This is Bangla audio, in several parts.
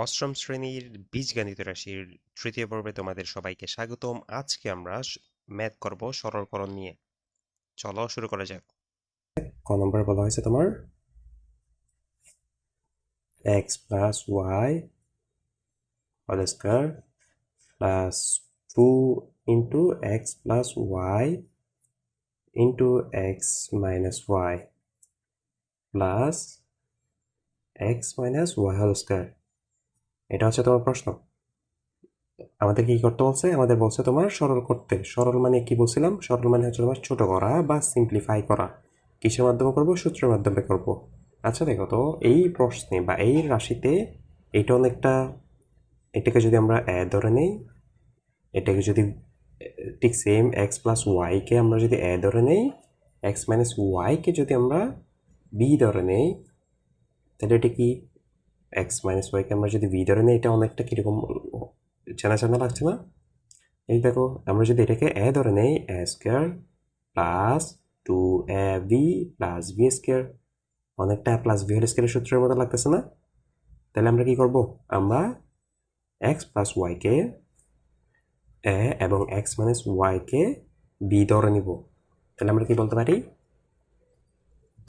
অষ্টম শ্রেণীর বীজগণিত রাশির তৃতীয় পর্বে তোমাদের সবাইকে স্বাগতম। আজকে আমরা ম্যাথ করব সরলকরণ নিয়ে। চলো শুরু করা যাক। ক নম্বরে বলা হয়েছে তোমার x plus y whole square plus 2 into x plus y into x minus y plus x minus y whole square. এটা হচ্ছে তোমার প্রশ্ন। আমাদের কি করতে বলছে? আমাদের বলছে তোমার সরল করতে। সরল মানে কি বলছিলাম? সরল মানে হচ্ছে তোমার ছোট করা বা সিম্পলিফাই করা। কিসের মাধ্যমে করব? সূত্রের মাধ্যমে করব। আচ্ছা দেখো তো, এই প্রশ্নে বা এই রাশিতে এটা অনেকটা, এটাকে যদি আমরা ধরে নেই, এটাকে যদি ঠিক সেম এক্স প্লাস ওয়াইকে আমরা যদি ধরে নেই, এক্স মাইনাস ওয়াইকে যদি আমরা বি ধরে নেই, তাহলে এটা কি? এক্স মাইনাস ওয়াইকে আমরা যদি বি ধরে নেই, এটা অনেকটা কীরকম চেনা চেনা লাগছে না? এই দেখো, আমরা যদি এটাকে এ ধরে নেই, a square plus 2ab plus b square, অনেকটা প্লাস বি হোল স্কোয়ারের সূত্রের মতো লাগতেছে না? তাহলে আমরা কি করব? আমরা এক্স প্লাস ওয়াইকে এ এবং এক্স মাইনাস ওয়াইকে বি ধরে নিব। তাহলে আমরা কি বলতে পারি?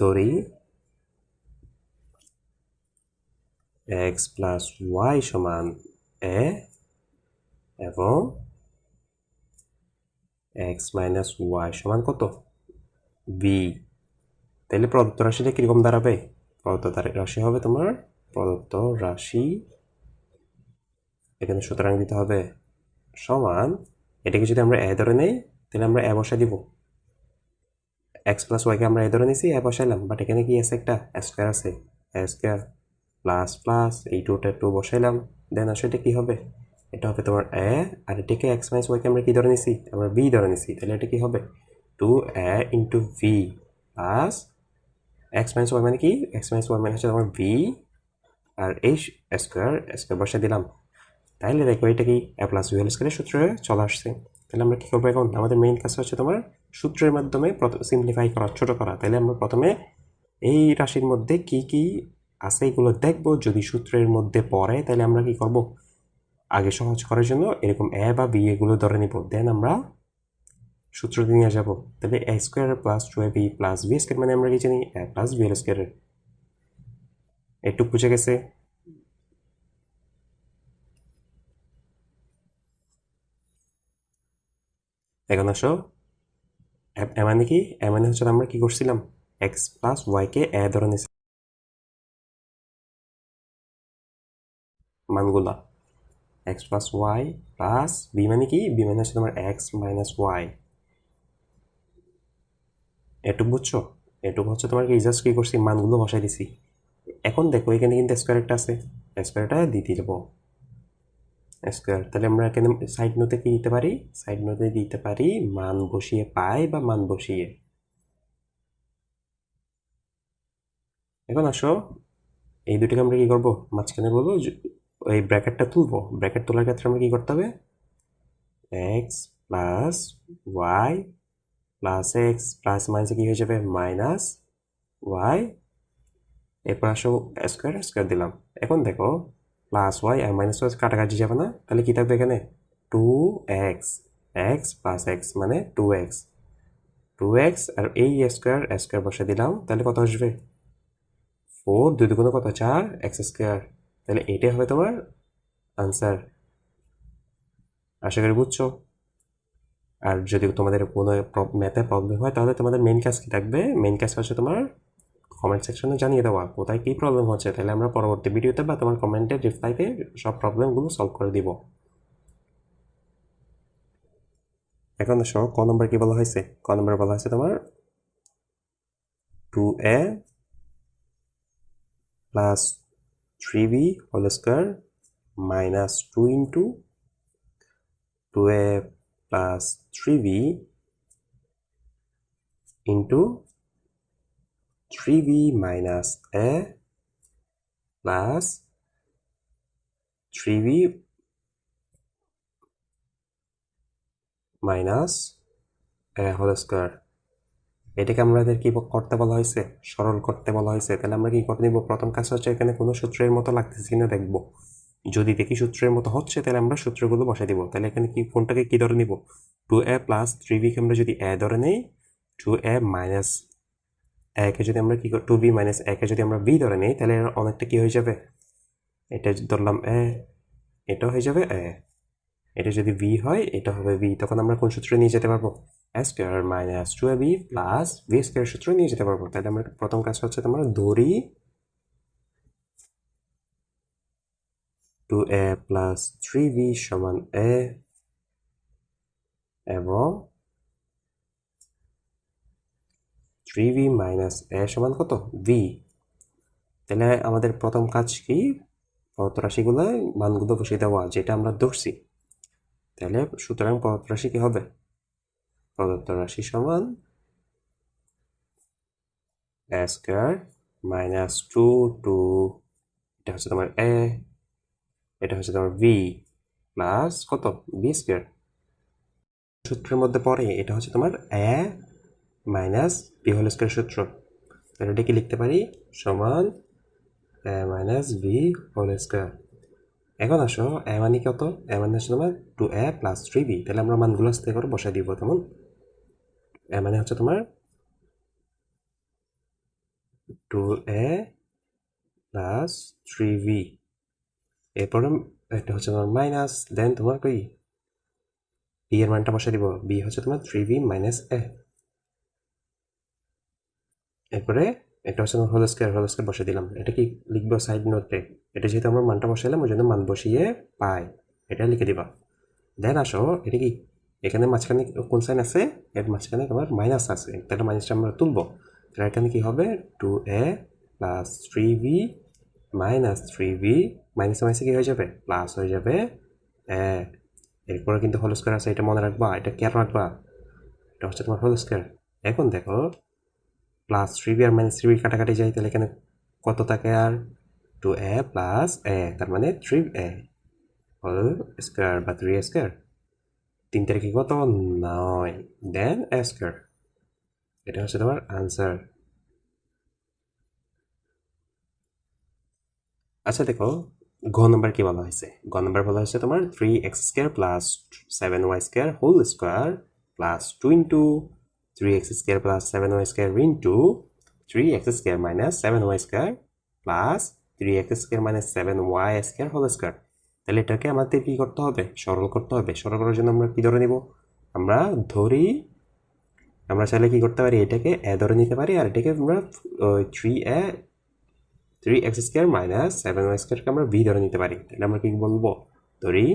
ধরি এক্স প্লাস ওয়াই সমান এ এবং এক্স মাইনাস ওয়াই সমান কত? বি। তাহলে প্রদত্ত রাশিটা কীরকম দাঁড়াবে? প্রদত্ত রাশি হবে তোমার প্রদত্ত রাশি, এখানে সুতরাং দিতে হবে সমান, এটাকে যদি আমরা এ ধরে নেই তাহলে আমরা এ বসাই দিব। এক্স প্লাস ওয়াইকে আমরা এ ধরে নিয়েছি, এ বসাইলাম, বাট এখানে কি আছে? একটা স্কোয়ার আছে, এ স্কোয়ার প্লাস প্লাস এই টুটা টু বসাইলাম, দেন আসলে এটা কি হবে? এটা হবে তোমার এ, আর এটাকে এক্স মাইনাস ওয়াইকে আমরা কি ধরে নিছি? আমরা বি ধরে নিছি, তাহলে এটা কি হবে? 2a into v plus x minus y মানে কি? এক্স মাইনাস ওয়াই মানে হচ্ছে আমার ভি, আর এই স্কোয়ার স্কোয়ার বসে দিলাম। তাইলে দেখো এটা কি এ প্লাস বি হোল স্কোয়ারের সূত্রে চলে আসছে। তাহলে আমরা কী করবো এখন? আমাদের মেইন কাজ হচ্ছে তোমার সূত্রের মাধ্যমে সিম্পলিফাই করা, ছোটো করা। তাহলে আমরা প্রথমে এই রাশির মধ্যে কি কি আছে এগুলো দেখবো। যদি সূত্রের মধ্যে পড়ে তাহলে আমরা কি করব? আগে সহজ করার জন্য এরকম এ বা বি এগুলো ধরে নিব, দেন আমরা সূত্র নিয়ে যাব। তাহলে a square plus 2ab plus b square মানে আমরা কি জানি? এ প্লাস বি হোল স্কোয়ারের। একটু বুঝে গেছে? এখন আসো, এ মানে কি? এ মানে হচ্ছে আমরা কি করছিলাম? এক্স প্লাস ওয়াইকে এ ধরে নিয়েছি মানগুলা। X plus y plus b মানে কি? বি মানে হচ্ছে তোমার এক্স মাইনাস ওয়াই। এটুকু বুঝছো? এটুকু হচ্ছে তোমার কি জাস্ট কি করছি? মানগুলো বসাই দিছি। এখন দেখো এখানে কিন্তু স্কোয়ার একটা আছে, স্কোয়ারটা দিয়ে দেবো স্কোয়ার। তাহলে আমরা এখানে সাইড নোটে কি দিতে পারি? সাইড নোটে দিতে পারি মান বসিয়ে পাই বা মান বসিয়ে। এখন আসো, এই দুটোকে আমরা কি করবো? মাঝখানে বলবো এই ব্র্যাকেটটা তুলবো। ব্র্যাকেট তোলার ক্ষেত্রে আমরা কি করতে হবে? X plus y plus x plus মাইনাসে কি হয়ে যাবে? মাইনাস ওয়াই, এরপর আসো স্কোয়ার স্কোয়ার দিলাম। এখন দেখো প্লাস ওয়াই আর মাইনাস ওয়াই কাটাকাটি যাবে না? তাহলে কি থাকবে এখানে? 2x, এক্স প্লাস এক্স মানে 2x, 2x আর এই স্কোয়ার স্কোয়ার বসে দিলাম, তাহলে কত আসবে? 4 2 দুগুণ কত? 4 এক্স স্কোয়ার। তাহলে এটাই হবে তোমার আনসার। আশা করি বুঝছো। আর যদি তোমাদের কোনো ম্যাথে প্রবলেম হয় তাহলে তোমাদের মেইন কাজ কি থাকবে? মেইন কাজ হচ্ছে তোমার কমেন্ট সেকশনে জানিয়ে দেওয়া কোথায় কী প্রবলেম হচ্ছে, তাহলে আমরা পরবর্তী ভিডিওতে বা তোমার কমেন্টের রিপ্লাইতে সব প্রবলেমগুলো সলভ করে দিব। এখন আসো ক নম্বর কি বলা হয়েছে? ক নম্বর বলা হয়েছে তোমার 2a plus 3b whole square minus 2 into 2a plus 3b into 3b minus a plus 3b minus a whole square. এটাকে আমাদের কি করতে বলা হয়েছে? সরল করতে বলা হয়েছে। তাহলে আমরা কি করে নিব? প্রথম কাজ হচ্ছে এখানে কোনো সূত্রের মতো লাগতেছে কিনা দেখবো। যদি দেখি সূত্রের মতো হচ্ছে তাহলে আমরা সূত্রগুলো বসাই দিব। তাহলে এখানে কি কোনটাকে কি ধরে নিব, 2a প্লাস 3bকে আমরা যদি a ধরে নেই, 2a মাইনাস একে যদি আমরা কি 2b মাইনাস একে যদি আমরা b ধরে নেই, তাহলে অনেকটা কি হয়ে যাবে, এটা ধরলাম a, এটা হয়ে যাবে a, এটা যদি b হয় এটা হবে b, তখন আমরা কোন সূত্রে নিয়ে যেতে পারবো, a square minus 2ab plus b square সূত্রে নিয়ে যেতে পারবো। তাহলে আমরা প্রথম কাজ হচ্ছে তোমরা ধরি 2a প্লাস 3b সমান a এবং 3b মাইনাস a সমান কত, b। তাহলে আমাদের প্রথম কাজ কি, প্রদত্ত রাশিগুলো মানগুলো বসিয়ে দেওয়া যেটা আমরা ধরছি। তাহলে সুতরাং প্রদত্ত রাশি কি হবে, প্রদত্ত রাশি সমান a স্কয়ার মাইনাস 2 এটা হচ্ছে তোমার a, এটা হচ্ছে তোমার b প্লাস কত b স্কয়ার, সূত্রের মধ্যে পড়ে এটা হচ্ছে তোমার a minus b whole square সূত্র। তাহলে এটা কি লিখতে পারি, সমান a minus b whole square. এখন আসো a মানে কত, a মানে হচ্ছে তোমার 2a প্লাস 3b। তাহলে আমরা মানগুলো আস্তে করে বসাই দিব। তেমন a মানে হচ্ছে তোমার 2a প্লাস 3b, এরপরে এটা হচ্ছে তোমার মাইনাস, দেন তোমার কি b এর মানটা বসাই দিব, b হচ্ছে তোমার 3b মাইনাস a, এরপরে এটা হচ্ছে তোমার হোল স্কয়ার বসিয়ে দিলাম। এটা কি লিখবো সাইড নোটে, এটা যেহেতু আমরা মানটা বসাইলাম ওই জন্য মান বসিয়ে পাই এটা লিখে দিবা। দেন আসো এটা কি এখানে মাঝখানে কোন সাইন আছে, এর মাঝখানে তোমার মাইনাস আছে, তাহলে মাইনাসটা আমরা তুলবো। তাহলে এখানে কি হবে 2a plus 3b minus 3b, মাইনাসে মাইনাসে কি হয়ে যাবে প্লাস হয়ে যাবে a, এরপরে কিন্তু হোল স্কয়ার আছে, এটা মনে রাখবা, এটা কেয়ার রাখবা, এটা হচ্ছে তোমার হোল স্কয়ার। এখন দেখো প্লাস 3b আর মাইনাস 3b কাটাকাটি যায়, তাহলে এখানে কত থাকে আর 2a প্লাস a, তার মানে 3a হোল স্কয়ার বা 3a স্কয়ার, 3 তারিখে কত 9, দেন a স্কয়ার। এটা হচ্ছে তোমার আনসার। আচ্ছা দেখো ঘ নম্বর কি বলা হয়েছে, ঘ নম্বর বলা হয়েছে তোমার 3x square plus 7y square whole square plus 2 into 3x square plus 7y square into 3x square minus 7y square plus 3x square minus 7y square whole square. তাহলে এটাকে আমাদের কি করতে হবে, সরল করতে হবে। সরল করার জন্য আমরা কি ধরে নিব, আমরা ধরি, আমরা চাইলে কি করতে পারি, এটাকে a ধরে নিতে পারি, আর এটাকে আমরা 3x স্কয়ার মাইনাস 7y স্কয়ারকে আমরা b ধরে নিতে পারি। তাহলে আমরা কি বলবো, ধরি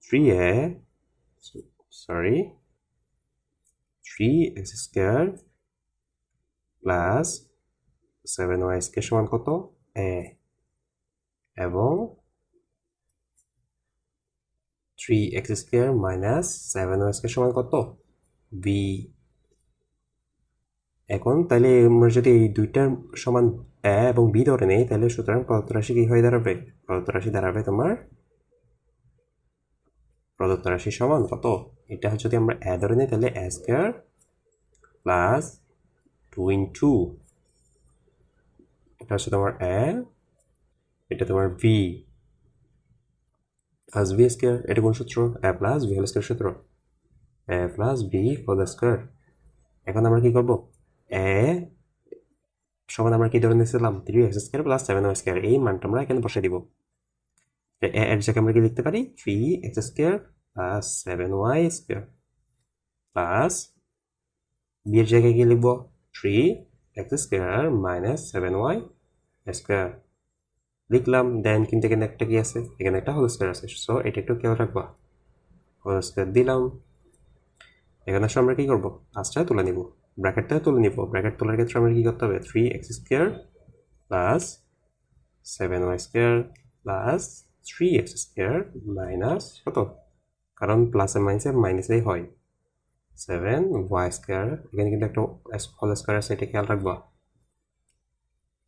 3x square plus 7y square সমান কত a, এবং 3x square minus 7y square সমান কত b। এখন তাহলে আমরা যদি এই দুইটার সমান a এবং b ধরে নেই, তাহলে সুতরাং প্রদত্ত রাশি কি হয়ে দাঁড়াবে, প্রদত্ত রাশি দাঁড়াবে তোমার, প্রদত্ত রাশি সমান কত, এটা যদি আমরা a ধরে নিই তাহলে a স্কয়ার প্লাস 2 ইন্টু এটা হচ্ছে তোমার a, এটা তোমার b প্লাস b স্কয়ার, এটা কোন সূত্র, a plus b whole square সূত্র, a plus b whole square. এখন আমরা কি করব, a সমান আমরা কি ধরে নিয়েছিলাম 3x square plus 7y square, এই মানটা আমরা এখানে বসে দিব। a এর জায়গায় আমরা কি লিখতে পারি 3x square plus 7y square plus b এর জায়গায় কি লিখব 3x square minus 7y square লিখলাম। দেন কিন্তু এখানে একটা কি আছে, এখানে একটা হোল স্কয়ার আছে, সো এটা একটু খেয়াল রাখবা, হোল স্কয়ার দিলাম। এখানে আসলে আমরা কি করবো, পাঁচটা তুলে নিব, ব্র্যাকেটটা তুলে নিব। ব্র্যাকেট তোলার ক্ষেত্রে আমরা কি করতে হবে 3x square plus 7y square plus 3x square minus কত, কারণ প্লাসে মাইনাসে মাইনাসেই হয় 7y স্কয়ার, এখানে কিন্তু একটা হোল স্কয়ার আছে, এটা খেয়াল রাখবা।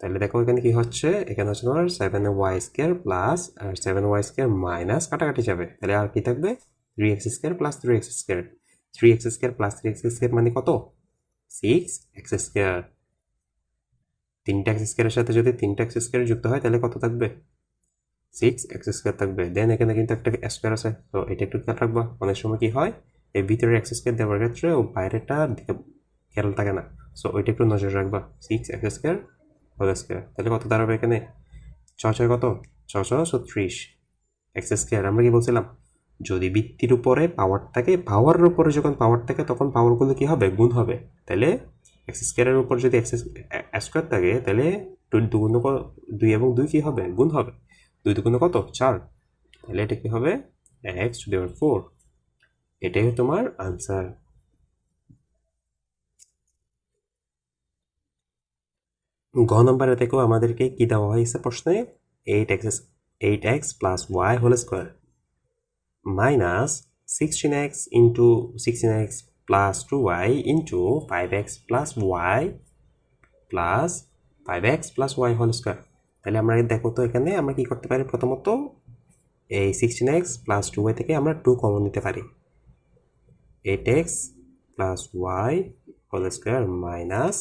তাহলে দেখো এখানে কি হচ্ছে, এখানে হচ্ছে তোমার 7y স্কয়ার প্লাস আর 7y স্কয়ার মাইনাস কাটাকাটি যাবে, তাহলে আর কি থাকবে 3x square plus 3x square, 3x square plus 3x square মানে কত 6x স্কয়ার। 3টা x স্কয়ারের সাথে যদি 3টা x স্কয়ার যুক্ত হয় তাহলে কত থাকবে 6x² থাকবে। দেন এখানে কিন্তু একটা স্কোয়ার আছে, তো এটা একটু খেয়াল রাখবা। অনেক সময় কি হয়, এই ভিতরে x² দেওয়ার ক্ষেত্রে ও বাইরেটা দিকে খেয়াল থাকে না, সো ওইটা একটু নজর রাখবা। 6x² হোল স্কোয়ার, তাহলে কত দাঁড়াবে এখানে? 6 কত? 6 36 x²। আমরা কি বলছিলাম, যদি ভিত্তির উপরে পাওয়ার থাকে, পাওয়ারের উপরে যখন পাওয়ার থাকে তখন পাওয়ারগুলো কি হবে? গুণ হবে। তাহলে x² উপর যদি x² থাকে, তাহলে 2 এবং 2 কি হবে? গুণ হবে। 2 দুগুণে কত? 4। তাহলে এটা কি হবে? x⁴। এটাই তোমার আনসার। ঘ নম্বরে দেখো আমাদেরকে কি দেওয়া হয়েছে প্রশ্নে? 8x plus y whole square minus 16x into 16x plus 2y into 5x plus y plus 5x plus y whole square. তাহলে আমরা দেখো তো এখানে আমরা কি করতে পারি? প্রথমত এই 16x প্লাস 2y থেকে আমরা 2 কমন নিতে পারি। 8x plus y whole square minus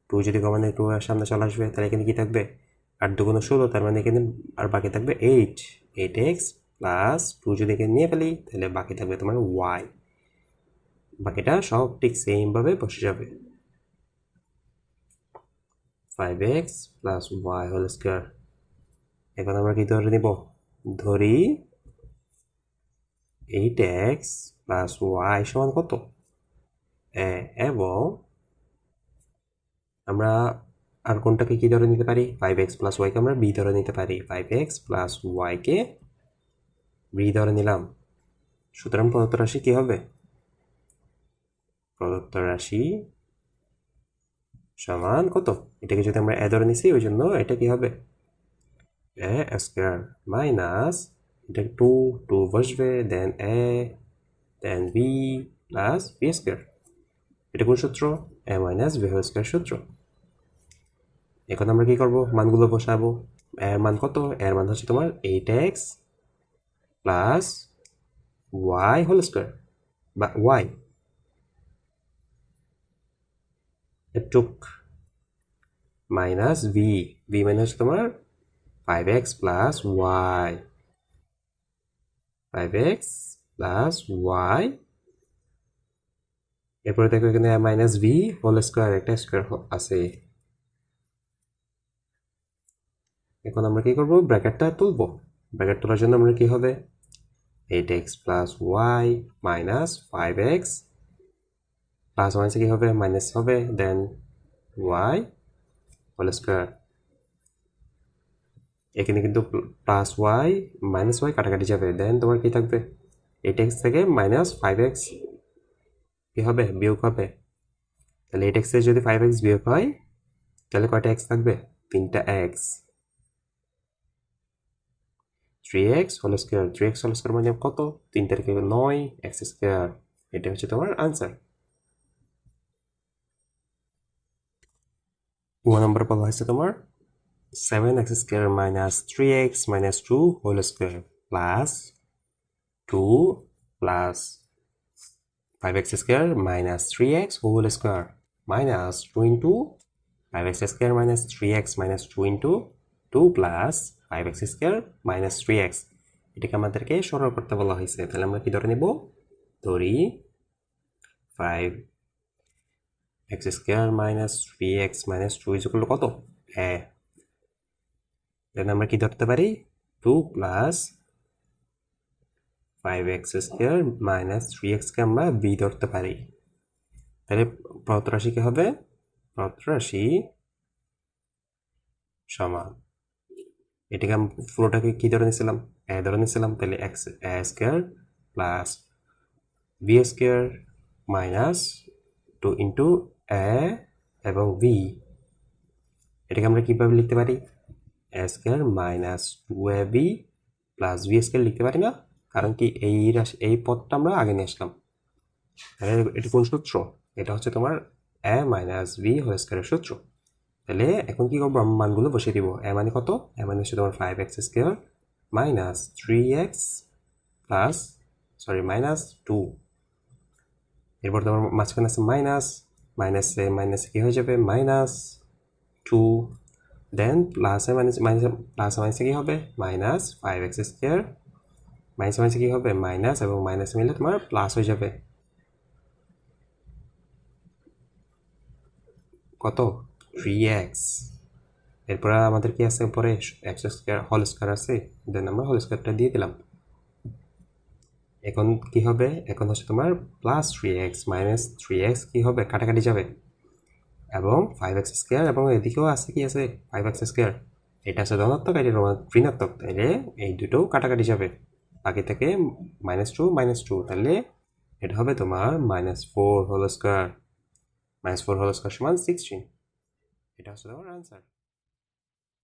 2 যদি কমন 2 এর সামনে চলে আসবে, তাহলে এখানে কি থাকবে? 8 দুগুণ 16, তার মানে এখানে আর বাকি থাকবে 8x প্লাস 2 যদি এখানে নিয়ে ফেলি, তাহলে বাকি থাকবে তোমার y। বাকিটা সব ঠিক সেমভাবে বসে যাবে। 5x plus y whole square. এখন আমরা কি ধরে নিব? ধরি 8x প্লাস y সমান কত? এবং আমরা আর কোনটাকে কি ধরে নিতে পারি? 5x প্লাস ওয়াইকে আমরা বি ধরে নিতে পারি। 5x প্লাস ওয়াইকে বি ধরে নিলাম। সুতরাং প্রদত্ত রাশি কি হবে? প্রদত্ত রাশি সমান কত? এটাকে যদি আমরা এ ধরে নিছি, ওই জন্য এটা কি হবে? এ স্কোয়ার মাইনাস এটা 2 বসবে, দেন এ, দেন বি প্লাস বি স্কোয়ার। এটা কোন সূত্র? এ মাইনাস বি হোল স্কোয়ার সূত্র। এখন আমরা কি করব? মানগুলো বসাবো। এর মান কত? এর মান হচ্ছে তোমার 8x plus y whole square বা y এটুক মাইনাস v মানে হচ্ছে তোমার 5x plus y, 5x plus y। এরপরে দেখো এখানে মাইনাস v হোল স্কোয়ার, একটা স্কোয়ার আছে। এখন আমরা কি করব? ব্র্যাকেটটা তুলব। ব্র্যাকেট তোলার জন্য আমরা কি হবে? 8x plus y minus 5x plus মাইনাসে কি হবে? মাইনাস হবে, দেন y হোল স্কোয়ার। এখানে কিন্তু প্লাস ওয়াই মাইনাস ওয়াই কাটাকাটি যাবে, দেন তোমার কি থাকবে? 8x থেকে মাইনাস 5x কি হবে? বিয়োগ হবে। তাহলে 8x থেকে যদি 5x বিয়োগ হয়, তাহলে কয়টা x থাকবে? 3টা x। 3x whole square, 3x whole square মানে কত? 3 থেকে 9 x স্কোয়ার। এটা হচ্ছে তোমার আনসার। 1 নম্বর বলা হয়েছে তোমার 7x square minus 3x minus 2 whole square plus 2 plus 5x square minus 3x whole square minus 2 into 5x square minus 3x minus 2 into 2 plus 5x square minus 3x। এটাকে আমাদেরকে সরল করতে বলা হয়েছে। তাহলে আমরা কি ধরে নেব? ধরি 5x square minus 3x minus 2 is equal to কত? দেন আমরা কি ধরতে পারি? 2 plus 5x square minus 3x কে আমরা b ধরতে পারি। তাহলে প্রদত্ত রাশি কি হবে? প্রদত্ত রাশি সমান, এটাকে আমি পুরোটাকে কি ধরে নিয়েছিলাম? এ ধরে নিয়েছিলাম। তাহলে x a square plus b square minus 2 into a এবং বি। এটাকে আমরা কীভাবে লিখতে পারি? A square minus 2ab plus b square লিখতে পারি না? কারণ কি এই পদটা আমরা আগে নিয়ে আসলাম। তাহলে এটা কোন সূত্র? এটা হচ্ছে তোমার এ মাইনাস বি হোল স্কোয়ারের সূত্র। তাহলে এখন কি করবো? আমরা মানগুলো বসিয়ে দিব। এ মানে কত? এ মানে হচ্ছে তোমার 5x square minus 3x plus minus 2। এরপর তোমার মাঝখানে আছে মাইনাস, মাইনাসে কি হয়ে যাবে? মাইনাস 2 দেন প্লাসে মাইনাসে কি হবে মাইনাস 5x স্কোয়ার, মাইনাসে কি হবে মাইনাস, এবং মাইনাস মিলে তোমার প্লাস হয়ে যাবে কত 3x। এরপর আমাদের কি আছে উপরে x স্কোয়ার হোল স্কোয়ার আছে, দেন আমরা হোল স্কোয়ারটা দিয়ে দিলাম। এখন কি হবে, এখন হচ্ছে তোমার প্লাস 3x মাইনাস 3x কি হবে কাটাকাটি যাবে, এবং 5x স্কোয়ার, এবং এদিকেও আছে কি আছে 5x স্কোয়ার, এটা আছে ধনাত্মক, এটা ঋণাত্মক, তাহলে এই দুটো কাটাকাটি যাবে, বাকি থেকে -2 তাহলে এটা হবে তোমার -4 হোল স্কোয়ার, -4 হোল স্কোয়ার সমান 16। এটা হচ্ছে তোমার আনসার।